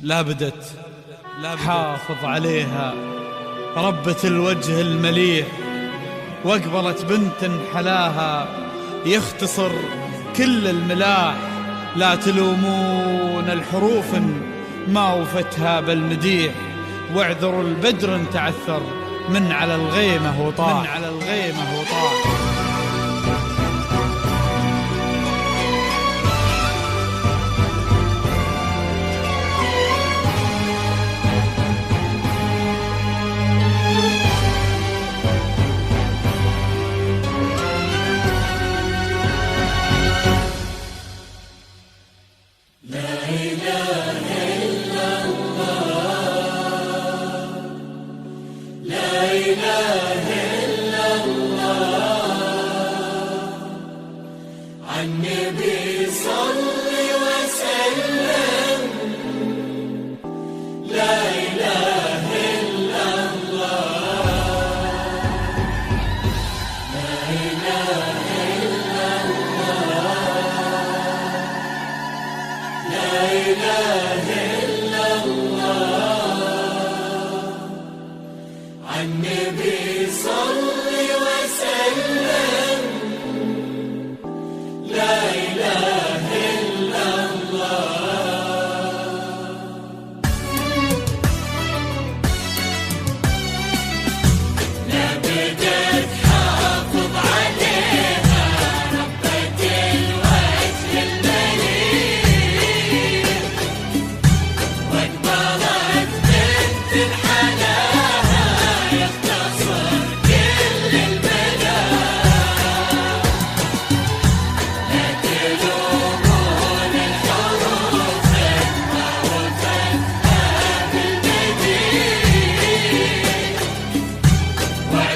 لابدت حافظ عليها ربة الوجه المليح، واقبلت بنت حلاها يختصر كل الملاح. لا تلومون الحروف ما وفتها بالمديح، واعذروا البدر تعثر من على الغيمة وطاح. النبي صل وسلم. لا إله إلا الله، لا إله إلا الله، لا إله إلا الله. النبي صل وسلم. لا إله إلا الله. لابد تحافظ عليها ربة الوجه المليح، واقبلت بنت حلاها يختصر كل الملاح. لا تلومون الحروف ما وفتها بالمديح، واعذروا البدر تعثر من على الغيمة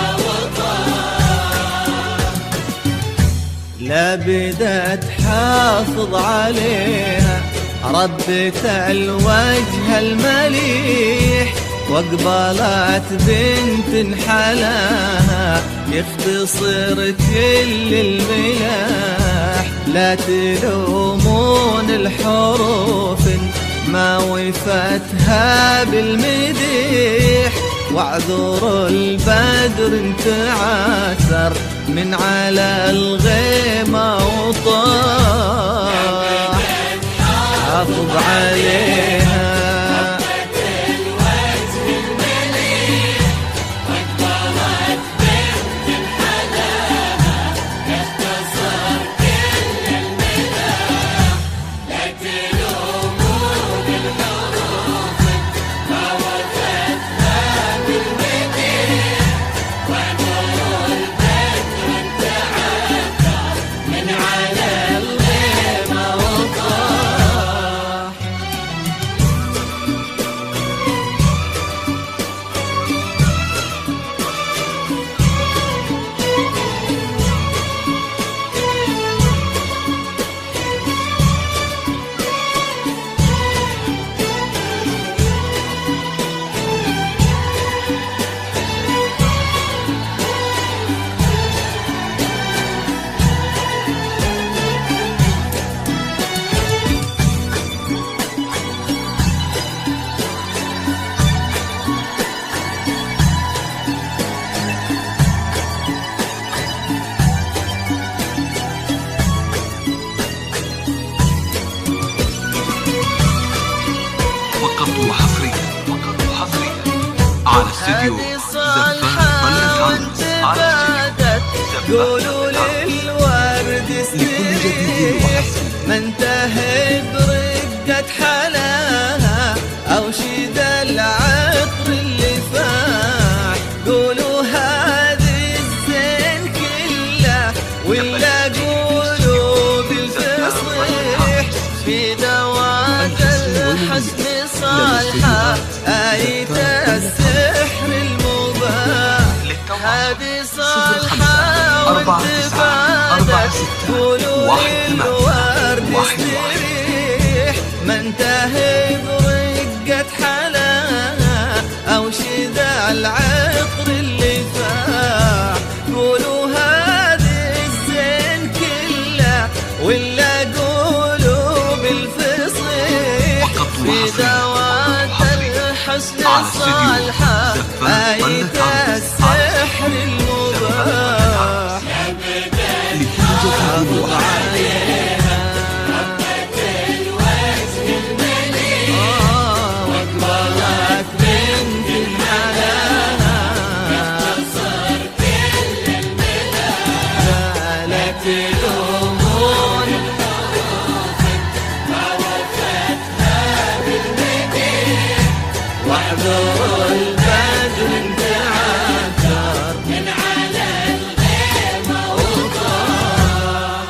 وطاح. لابد تحافظ عليها ربة الوجه المليح، واقبلت بنت حلاها يختصر كل الملاح. لا تلومون الحروف ما وفتها بالمديح، واعذروا البدر تعثر من على الغيمة وطاح. حافظ عليها على استديو قولوا للورد استريح، ما انتهى برقة حلاها أو شد العطر اللي فاح. قولوا هذه الزين كله ولا قولوا بالفصيح، في دوات الحسن صالحة آية السحر المباح. هذه صالحة وانتفادت قولوا للورد استريح، ما انتهى برقة حلاها أو شذا العطر اللي فاح. قولوا هذه الزين كله الحسن الصالحة آية السحر المباح حافظ عليها ربة الوجه المليح واقبلت بنت حلاها اختصر كل المداح زالت الأمور ما وفتها بالمديح واحذروا البدر انتعثر من على الغيمة وطاح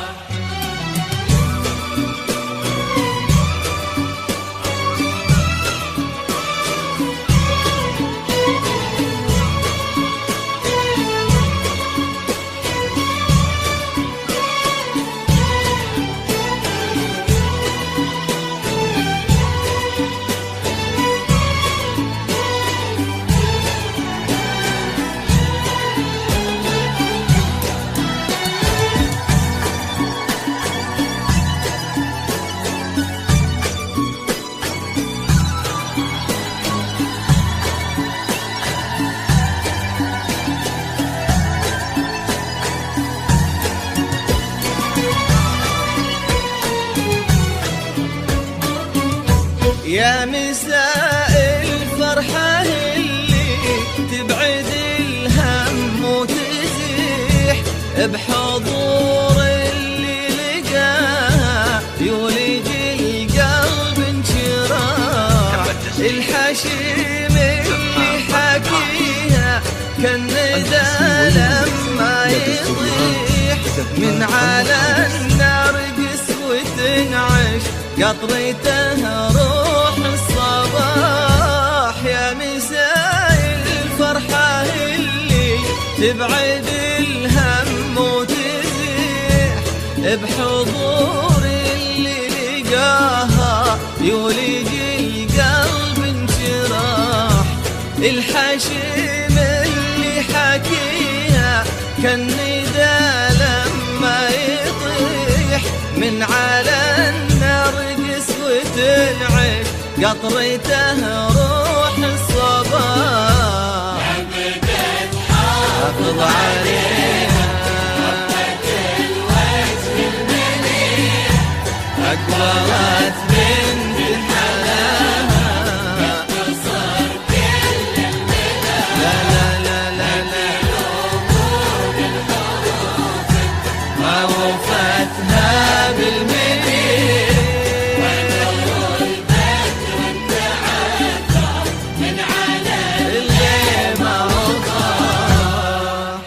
يا مساء الفرحة اللي تبعد الهم وتزيح بحضور اللي لقاها يولج القلب انشراح الحشيم اللي حكيها كالندى لما يطيح من على النار وتنعش قطرته روح الصباح يا مساء الفرحة اللي تبعد الهم وتزيح بحضور اللي لقاها يولج القلب انشراح الحشيم اللي حكيها كالندى لما يطيح من على النرجس وتنعش قطرته روح الصباح حافظ عليها ربة الوجه المليح أقبلت بنت حلاها اختصر كل المداح لا لا لا لا لا الأمور الحروف ما وفتها بالمليح واحذروا البدر انتعثر من على الغيمة وطاح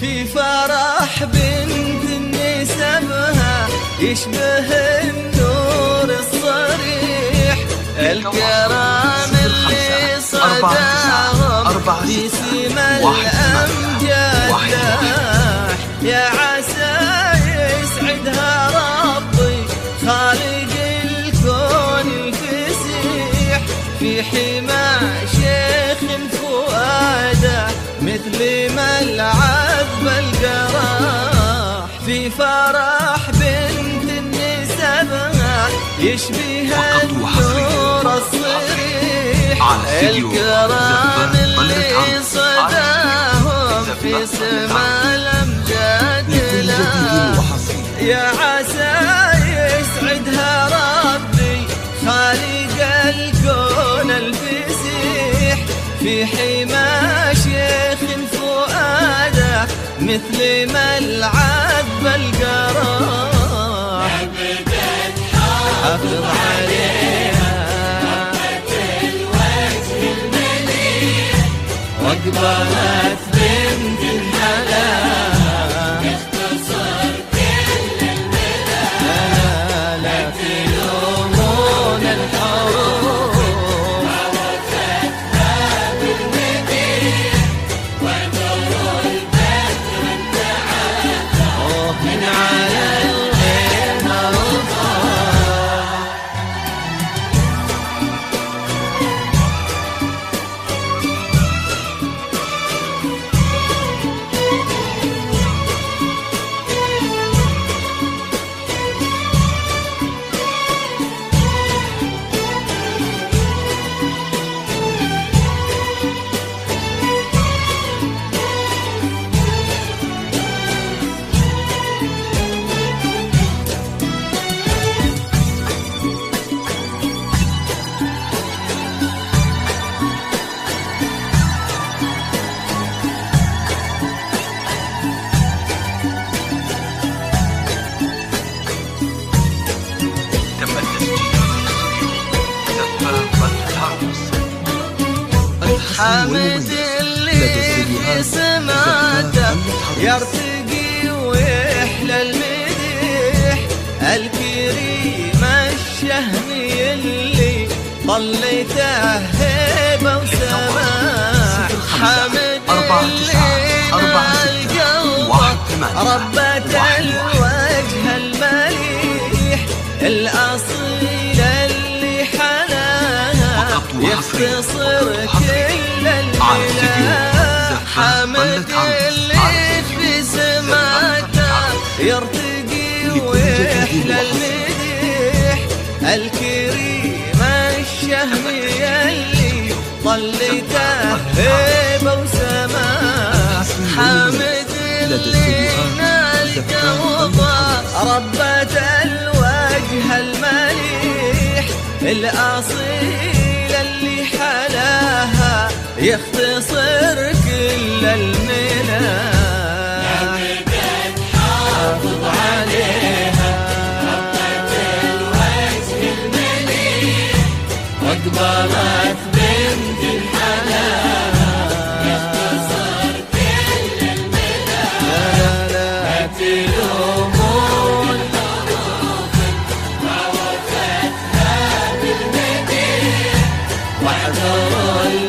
في فرح بنت نسبها يشبه النور الصريح الكرام اللي صداهم في سما الأمجاد يا عسى يسعدها ربي خالق الكون الفسيح في حمى شيخ فؤاده مثل ما العذب القراح في فرح بنت نسبها يشبه النور الصريح الكرام اللي صداهم في سما الأمجاد يا عسى يسعدها ربي خالق الكون الفسيح في حمى شيخ فؤاده مثل ما العذب القراح حافظ واقبلت بنت الحلال يختصر كل الملل لا تلومون الحروب ما وفتها بالمديح واعذروا البدر انتعثر من على الغيم وطار تم التسجيل دبابة العروس. حمد اللي في سماته يرتقي ويحلى المديح الكريم الشهمي اللي طليته هيبة وسماح حمد اللي مع القلب ربة الوجه المليح الأصيل اللي حناها يختصر كل الملاح حمد اللي في سماته يرتقي ويحلى المديح الكريم الشهمي اللي طليته هيبة وسماح حمد اللي نال قوضة ربة الوجه المليح الأصيل اللي حلاها يختصر كل الملاح حافظ عليها الوجه المليح واقبلت بنت الحلال يختصر كل الملل لا تلومون ما وفتها بالمديح واحذروا